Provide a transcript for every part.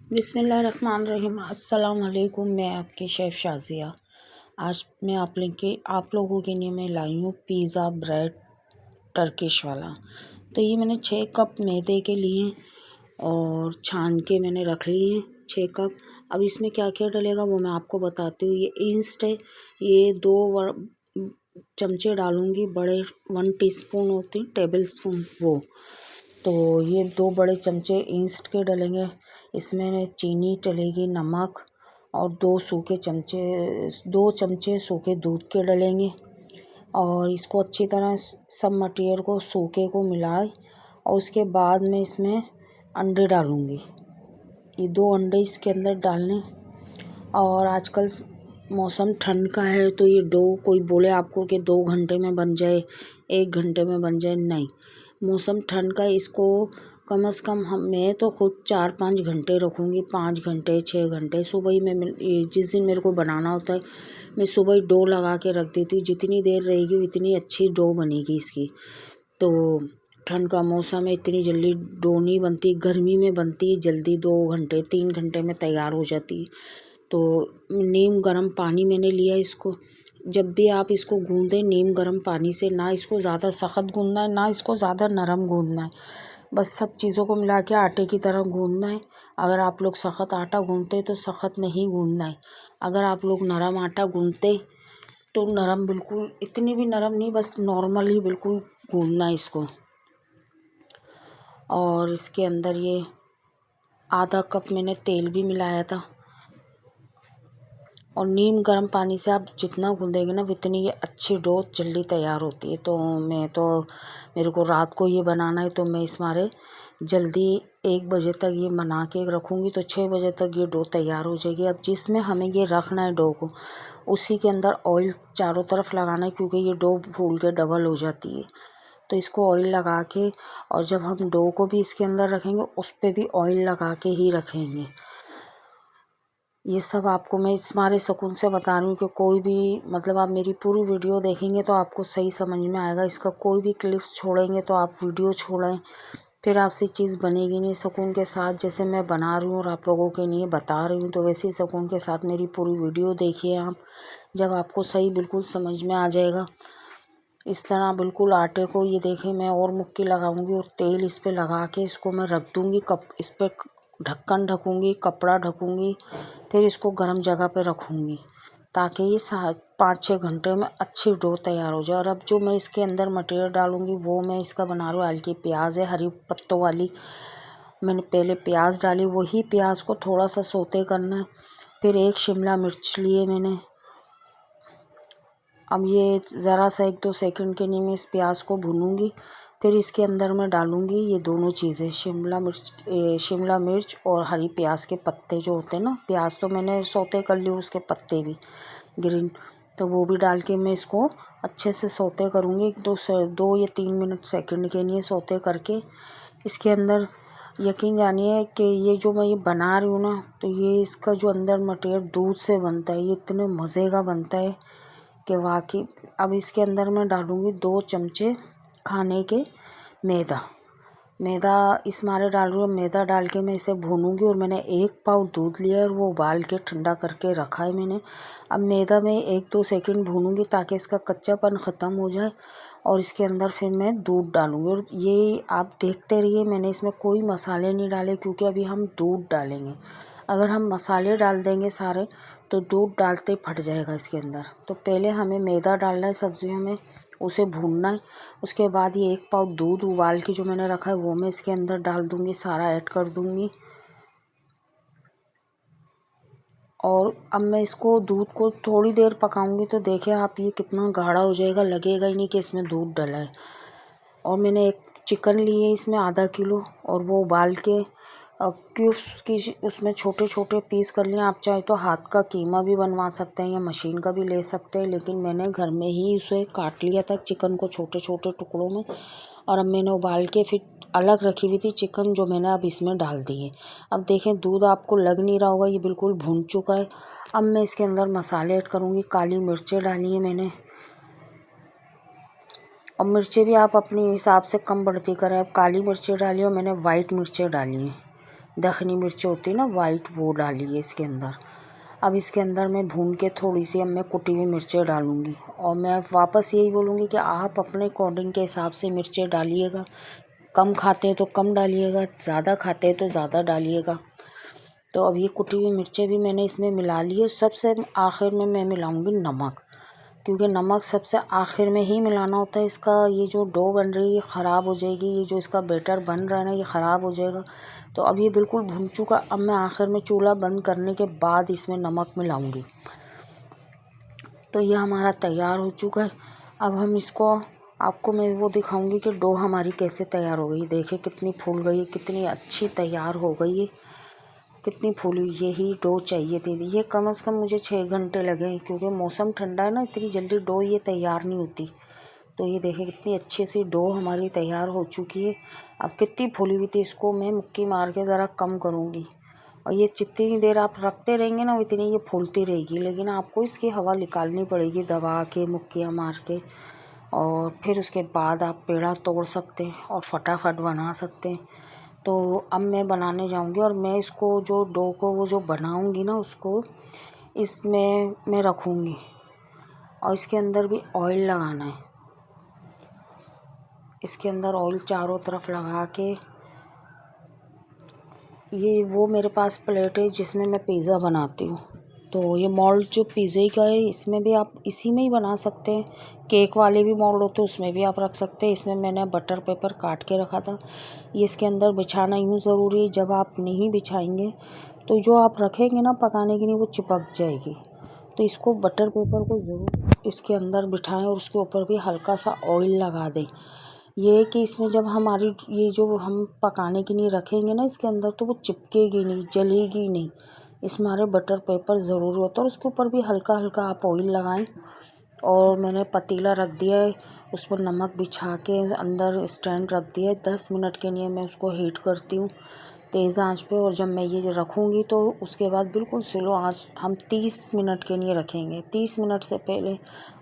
बिस्मिल्लाहिर्रहमानिर्रहीम। अस्सलाम वालेकुम। मैं आपकी शेफ़ शाज़िया। आज मैं आप लोगों के लिए मैं लाई हूँ पिज़्ज़ा ब्रेड टर्किश वाला। तो ये मैंने 6 कप मैदे के लिए और छान के मैंने रख लिए 6 कप। अब इसमें क्या क्या डलेगा वो मैं आपको बताती हूँ। ये ईस्ट है, ये 2 चमचे डालूँगी, बड़े 1 टीस्पून होती टेबल स्पून वो। तो ये 2 बड़े चमचे ईस्ट के डलेंगे। इसमें चीनी डलेगी, नमक और 2 चमचे सूखे दूध के डलेंगे। और इसको अच्छी तरह सब मटेरियल को सूखे को मिलाए और उसके बाद में इसमें अंडे डालूँगी। ये 2 अंडे इसके अंदर डालने। और आजकल मौसम ठंड का है तो ये डो कोई बोले आपको कि 2 घंटे में बन जाए, 1 घंटे में बन जाए, नहीं। मौसम ठंड का, इसको कम से कम मैं तो खुद 4-5 घंटे रखूँगी, 5 घंटे 6 घंटे। सुबह ही मैं जिस दिन मेरे को बनाना होता है मैं सुबह ही डो लगा के रख देती हूँ। जितनी देर रहेगी उतनी अच्छी डो बनेगी इसकी। तो ठंड का मौसम है, इतनी जल्दी डो नहीं बनती, गर्मी में बनती है जल्दी, 2 घंटे 3 घंटे में तैयार हो जाती है। तो नीम गर्म पानी मैंने लिया इसको। जब भी आप इसको गूँधें नीम गर्म पानी से, ना इसको ज़्यादा सख्त गूँधना है ना इसको ज़्यादा नरम गूँधना है, बस सब चीज़ों को मिला के आटे की तरह गूँधना है। अगर आप लोग सख्त आटा गूँधते तो सख्त नहीं गूँधना है। अगर आप लोग नरम आटा गूँधते तो नरम, बिल्कुल इतनी भी नरम नहीं, बस नॉर्मल ही बिल्कुल गूँधना है इसको। और इसके अंदर ये आधा कप मैंने तेल भी मिलाया था। और नीम गर्म पानी से आप जितना गूँधेंगे ना उतनी ये अच्छी डो जल्दी तैयार होती है। तो मेरे को रात को ये बनाना है तो मैं इस मारे जल्दी 1 बजे तक ये बना के रखूँगी तो 6 बजे तक ये डो तैयार हो जाएगी। अब जिसमें हमें ये रखना है डो को, उसी के अंदर ऑयल चारों तरफ लगाना है, क्योंकि ये डो फूल के डबल हो जाती है। तो इसको ऑयल लगा के, और जब हम डो को भी इसके अंदर रखेंगे उस पर भी ऑयल लगा के ही रखेंगे। ये सब आपको मैं इस मारे सुकून से बता रही हूँ कि कोई भी, मतलब आप मेरी पूरी वीडियो देखेंगे तो आपको सही समझ में आएगा। इसका कोई भी क्लिप्स छोड़ेंगे तो आप वीडियो छोड़ें, फिर आपसे चीज़ बनेगी नहीं सुकून के साथ। जैसे मैं बना रही हूँ और आप लोगों के लिए बता रही हूँ, तो वैसे ही सुकून के साथ मेरी पूरी वीडियो देखिए आप, जब आपको सही बिल्कुल समझ में आ जाएगा। इस तरह बिल्कुल आटे को ये देखें, मैं और मुक्की लगाऊंगी और तेल इस पर लगा के इसको मैं रख दूँगी। इस पर ढक्कन ढकूँगी, कपड़ा ढकूँगी, फिर इसको गर्म जगह पे रखूँगी ताकि ये 5-6 घंटे में अच्छी डो तैयार हो जाए। और अब जो मैं इसके अंदर मटेरियल डालूँगी वो मैं इसका बना रही हूँ। हल्की प्याज है, हरी पत्तों वाली। मैंने पहले प्याज डाली, वही प्याज को थोड़ा सा सौते करना है। फिर 1 शिमला मिर्च लिए मैंने। अब ये ज़रा सा 1-2 सेकंड के लिए मैं इस प्याज को भूनूंगी। फिर इसके अंदर मैं डालूंगी ये दोनों चीज़ें, शिमला मिर्च और हरी प्याज के पत्ते जो होते हैं ना। प्याज तो मैंने सौते कर ली, उसके पत्ते भी ग्रीन, तो वो भी डाल के मैं इसको अच्छे से सौते करूँगी। 2 या 3 मिनट सेकंड के लिए सौते करके इसके अंदर, यकीन जानिए कि ये जो मैं ये बना रही हूँ ना, तो ये इसका जो अंदर मटेरियल दूध से बनता है, ये इतने मज़े का बनता है कि वाकई। अब इसके अंदर मैं डालूँगी 2 चमचे खाने के मैदा इस मारे डाल रही हूँ। मैदा डाल के मैं इसे भूनूंगी। और मैंने 1 पाव दूध लिया है और वो उबाल के ठंडा करके रखा है मैंने। अब मैदा में 1-2 सेकंड भूनूंगी ताकि इसका कच्चापन ख़त्म हो जाए। और इसके अंदर फिर मैं दूध डालूंगी। और ये आप देखते रहिए, मैंने इसमें कोई मसाले नहीं डाले क्योंकि अभी हम दूध डालेंगे। अगर हम मसाले डाल देंगे सारे तो दूध डालते फट जाएगा इसके अंदर। तो पहले हमें मैदा डालना है सब्जियों में, उसे भूनना है। उसके बाद ये 1 पाव दूध उबाल के जो मैंने रखा है वो मैं इसके अंदर डाल दूँगी, सारा ऐड कर दूँगी। और अब मैं इसको दूध को थोड़ी देर पकाऊंगी तो देखिए आप, ये कितना गाढ़ा हो जाएगा, लगेगा ही नहीं कि इसमें दूध डला है। और मैंने एक चिकन लिए इसमें आधा किलो, और वो उबाल के क्यूब्स की उसमें छोटे छोटे पीस कर लिए। आप चाहे तो हाथ का कीमा भी बनवा सकते हैं या मशीन का भी ले सकते हैं, लेकिन मैंने घर में ही उसे काट लिया था चिकन को छोटे छोटे टुकड़ों में। और अब मैंने उबाल के फिर अलग रखी हुई थी चिकन, जो मैंने अब इसमें डाल दी है। अब देखें दूध आपको लग नहीं रहा होगा, ये बिल्कुल भुन चुका है। अब मैं इसके अंदर मसाले ऐड करूँगी। काली मिर्चें डाली हैं मैंने, और मिर्चें भी आप अपने हिसाब से कम बढ़ती करें। अब काली मिर्चें डाली और मैंने वाइट मिर्चें डाली हैं, दखनी मिर्च होती है ना वाइट, वो डाली है इसके अंदर। अब इसके अंदर मैं भून के थोड़ी सी अब मैं कुटी हुई मिर्चें डालूँगी। और मैं वापस यही बोलूँगी कि आप अपने अकॉर्डिंग के हिसाब से मिर्चें डालिएगा। कम खाते हैं तो कम डालिएगा, ज़्यादा खाते हैं तो ज़्यादा डालिएगा। तो अब ये कुटी हुई मिर्चें भी मैंने इसमें मिला ली है। सबसे आखिर में मैं मिलाऊंगी नमक, क्योंकि नमक सबसे आखिर में ही मिलाना होता है। इसका ये जो डो बन रही है ख़राब हो जाएगी, ये जो इसका बैटर बन रहा है ना ये ख़राब हो जाएगा। तो अब ये बिल्कुल भुन चुका। अब मैं आखिर में चूल्हा बंद करने के बाद इसमें नमक मिलाऊंगी। तो ये हमारा तैयार हो चुका है। अब हम इसको आपको मैं वो दिखाऊंगी कि डो हमारी कैसे तैयार हो गई। देखिए कितनी फूल गई है, कितनी अच्छी तैयार हो गई है, कितनी फूली। यही डो चाहिए थी। ये कम से कम मुझे 6 घंटे लगे, क्योंकि मौसम ठंडा है ना, इतनी जल्दी डो ये तैयार नहीं होती। तो ये देखिए कितनी अच्छी सी डो हमारी तैयार हो चुकी है। अब कितनी फूली हुई थी, इसको मैं मुक्की मार के ज़रा कम करूँगी। और ये जितनी देर आप रखते रहेंगे ना उतनी ये फूलती रहेगी, लेकिन आपको इसकी हवा निकालनी पड़ेगी दबा के, मुक्कियाँ मार के। और फिर उसके बाद आप पेड़ा तोड़ सकते हैं और फटाफट बना सकते हैं। तो अब मैं बनाने जाऊंगी और मैं इसको जो डो को वो जो बनाऊंगी ना उसको इसमें मैं रखूंगी। और इसके अंदर भी ऑयल लगाना है। इसके अंदर ऑयल चारों तरफ लगा के, ये वो मेरे पास प्लेट है जिसमें मैं पिज़्ज़ा बनाती हूँ। तो ये मोल्ड जो पिज़्ज़े का है, इसमें भी आप इसी में ही बना सकते हैं। केक वाले भी मोल्ड होते हैं, उसमें भी आप रख सकते हैं। इसमें मैंने बटर पेपर काट के रखा था। ये इसके अंदर बिछाना यूँ ज़रूरी है। जब आप नहीं बिछाएंगे तो जो आप रखेंगे ना पकाने के लिए वो चिपक जाएगी। तो इसको बटर पेपर को ज़रूर इसके अंदर बिठाएं और उसके ऊपर भी हल्का सा ऑयल लगा दें। ये है कि इसमें जब हमारी ये जो हम पकाने के लिए रखेंगे ना इसके अंदर, तो वो चिपकेगी नहीं, जलेगी नहीं। इसमें हमारे बटर पेपर ज़रूरी होता है। और उसके ऊपर भी हल्का हल्का आप ऑयल लगाएं। और मैंने पतीला रख दिया है, उस पर नमक बिछा के अंदर स्टैंड रख दिया है। 10 मिनट के लिए मैं उसको हीट करती हूँ तेज़ आंच पे। और जब मैं ये रखूँगी तो उसके बाद बिल्कुल स्लो आंच हम 30 मिनट के लिए रखेंगे। 30 मिनट से पहले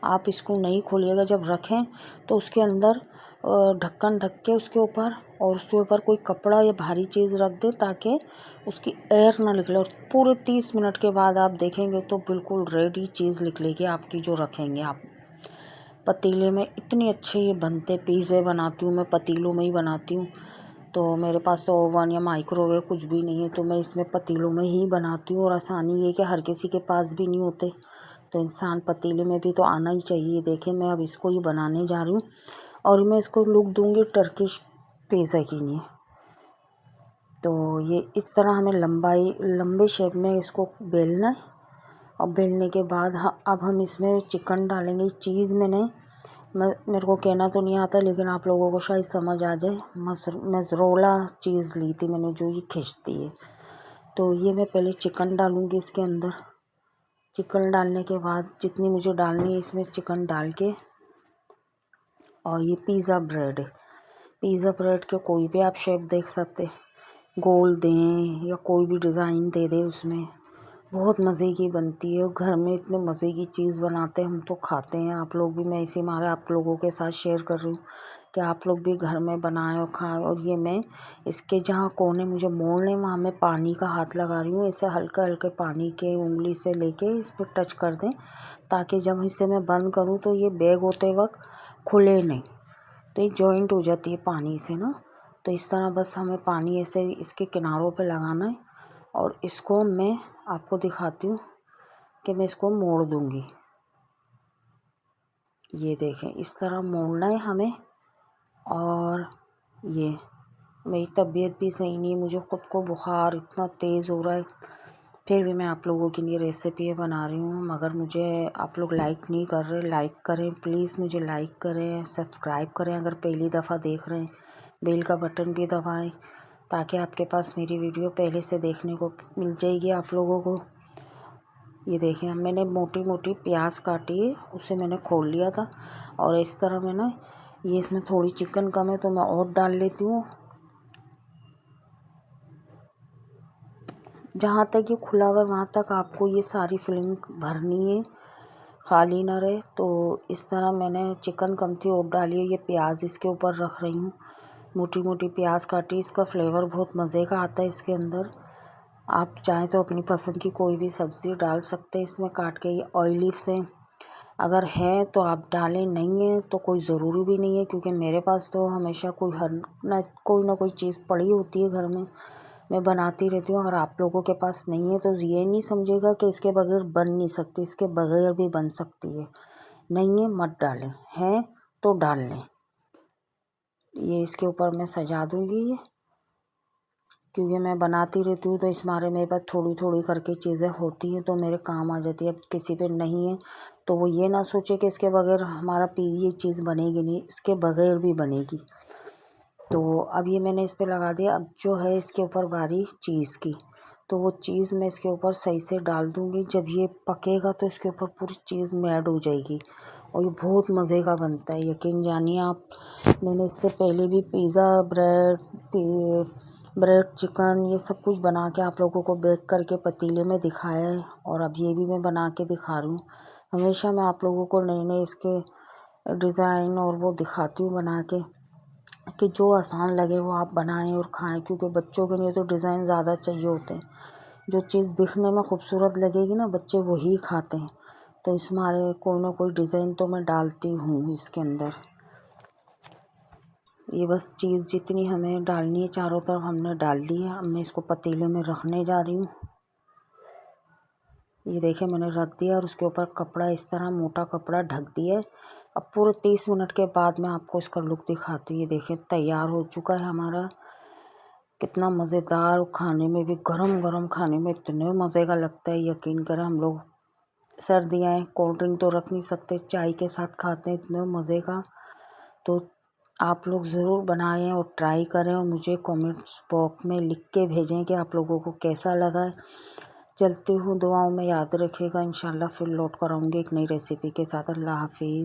आप इसको नहीं खोलिएगा। जब रखें तो उसके अंदर ढक्कन ढक के उसके ऊपर, और उसके ऊपर कोई कपड़ा या भारी चीज़ रख दें ताकि उसकी एयर ना निकले। और पूरे 30 मिनट के बाद आप देखेंगे तो बिल्कुल रेडी चीज़ निकलेगी आपकी जो रखेंगे आप पतीले में। इतनी अच्छे ये बनते पिज़्ज़े बनाती हूँ मैं, पतीलों में ही बनाती हूँ। तो मेरे पास तो ओवन या माइक्रोवेव कुछ भी नहीं है, तो मैं इसमें पतीलों में ही बनाती हूँ। और आसानी ये कि हर किसी के पास भी नहीं होते, तो इंसान पतीले में भी तो आना ही चाहिए। देखिए मैं अब इसको ही बनाने जा रही हूँ और मैं इसको लुक दूँगी टर्किश पिज़्ज़ा के लिए। तो ये इस तरह हमें लंबे शेप में इसको बेलना है। और बेलने के बाद अब हम इसमें चिकन डालेंगे। चीज़ मेरे को कहना तो नहीं आता, लेकिन आप लोगों को शायद समझ आ जाए। मोज़रेला चीज़ ली थी मैंने, जो ये खिंचती है। तो ये मैं पहले चिकन डालूँगी इसके अंदर। चिकन डालने के बाद जितनी मुझे डालनी है इसमें चिकन डाल के, और ये पिज़्ज़ा ब्रेड है। पिज़्ज़ा ब्रेड के कोई भी आप शेप देख सकते, गोल दें या कोई भी डिज़ाइन दे दें उसमें, बहुत मज़े की बनती है। घर में इतने मज़े की चीज़ बनाते हैं, हम तो खाते हैं। आप लोग भी, मैं इसी मारे आप लोगों के साथ शेयर कर रही हूँ कि आप लोग भी घर में बनाएं और खाएं। और ये मैं इसके जहाँ कोने मुझे मोड़ने, वहाँ मैं पानी का हाथ लगा रही हूँ। ऐसे हल्के हल्के पानी के उंगली से लेके इस पर टच कर दें, ताकि जब इसे मैं बंद करूँ तो ये बेक होते वक्त खुले नहीं। तो ये जॉइंट हो जाती है पानी से ना। तो इस तरह बस हमें पानी ऐसे इसके किनारों पे लगाना है। और इसको मैं आपको दिखाती हूँ कि मैं इसको मोड़ दूँगी। ये देखें इस तरह मोड़ना है हमें। और ये मेरी तबीयत भी सही नहीं, मुझे ख़ुद को बुखार इतना तेज़ हो रहा है, फिर भी मैं आप लोगों के लिए रेसिपी बना रही हूँ। मगर मुझे आप लोग लाइक नहीं कर रहे। लाइक करें प्लीज़, मुझे लाइक करें, सब्सक्राइब करें अगर पहली दफ़ा देख रहे हैं। बेल का बटन भी दबाएं ताकि आपके पास मेरी वीडियो पहले से देखने को मिल जाएगी आप लोगों को। ये देखें मैंने मोटी मोटी प्याज काटी है, उसे मैंने खोल लिया था। और इस तरह मैं ना, ये इसमें थोड़ी चिकन कम है तो मैं और डाल लेती हूँ। जहाँ तक ये खुला हुआ है वहाँ तक आपको ये सारी फिलिंग भरनी है, खाली ना रहे। तो इस तरह मैंने चिकन कम थी और डाली है। ये प्याज इसके ऊपर रख रही हूँ। मोटी मोटी प्याज काटी। इसका फ्लेवर बहुत मज़े का आता है इसके अंदर। आप चाहें तो अपनी पसंद की कोई भी सब्ज़ी डाल सकते हैं इसमें काट के। ये ऑयली से अगर है तो आप डालें, नहीं है तो कोई ज़रूरी भी नहीं है, क्योंकि मेरे पास तो हमेशा कोई ना कोई चीज़ पड़ी होती है घर में, मैं बनाती रहती हूँ। अगर आप लोगों के पास नहीं है तो ये नहीं समझेगा कि इसके बगैर बन नहीं सकती, इसके बगैर भी बन सकती है। नहीं है मत डालें, है तो डाल लें। ये इसके ऊपर मैं सजा दूँगी ये, क्योंकि मैं बनाती रहती हूँ तो इस मारे मेरे पास थोड़ी थोड़ी करके चीज़ें होती हैं तो मेरे काम आ जाती है। अब किसी पे नहीं है तो वो ये ना सोचे कि इसके बगैर हमारा ये चीज़ बनेगी नहीं, इसके बगैर भी बनेगी। तो अब ये मैंने इस पे लगा दिया। अब जो है इसके ऊपर बारी चीज़ की, तो वो चीज़ मैं इसके ऊपर सही से डाल दूँगी। जब ये पकेगा तो इसके ऊपर पूरी चीज़ ऐड हो जाएगी और ये बहुत मज़े का बनता है, यकीन जानिए आप। मैंने इससे पहले भी पिज़्ज़ा, ब्रेड चिकन ये सब कुछ बना के आप लोगों को बेक करके पतीले में दिखाया है, और अब ये भी मैं बना के दिखा रही हूँ। हमेशा मैं आप लोगों को नए नए इसके डिज़ाइन और वो दिखाती हूँ बना के, कि जो आसान लगे वो आप बनाएं और खाएं, क्योंकि बच्चों के लिए तो डिज़ाइन ज़्यादा चाहिए होते हैं। जो चीज़ दिखने में खूबसूरत लगेगी ना, बच्चे वही खाते हैं। तो इस मारे कोई ना कोई डिज़ाइन तो मैं डालती हूँ इसके अंदर। ये बस चीज़ जितनी हमें डालनी है चारों तरफ हमने डाल ली है। अब मैं इसको पतीले में रखने जा रही हूँ। ये देखिए मैंने रख दिया और उसके ऊपर कपड़ा, इस तरह मोटा कपड़ा ढक दिया है। अब पूरे 30 मिनट के बाद मैं आपको इसका लुक दिखाती हूँ। ये देखिए तैयार हो चुका है हमारा। कितना मज़ेदार, खाने में भी गरम गरम खाने में इतने मज़े का लगता है, यकीन करें। हम लोग सर्दियाँ हैं, कोल्ड ड्रिंक तो रख नहीं सकते, चाय के साथ खाते हैं, इतने मज़े का। तो आप लोग ज़रूर बनाएं और ट्राई करें और मुझे कमेंट्स बॉक्स में लिख के भेजें कि आप लोगों को कैसा लगा। चलती हूँ, दुआओं में याद रखिएगा। इंशाल्लाह फिर लौट कर आऊँगी एक नई रेसिपी के साथ। अल्लाह हाफिज़।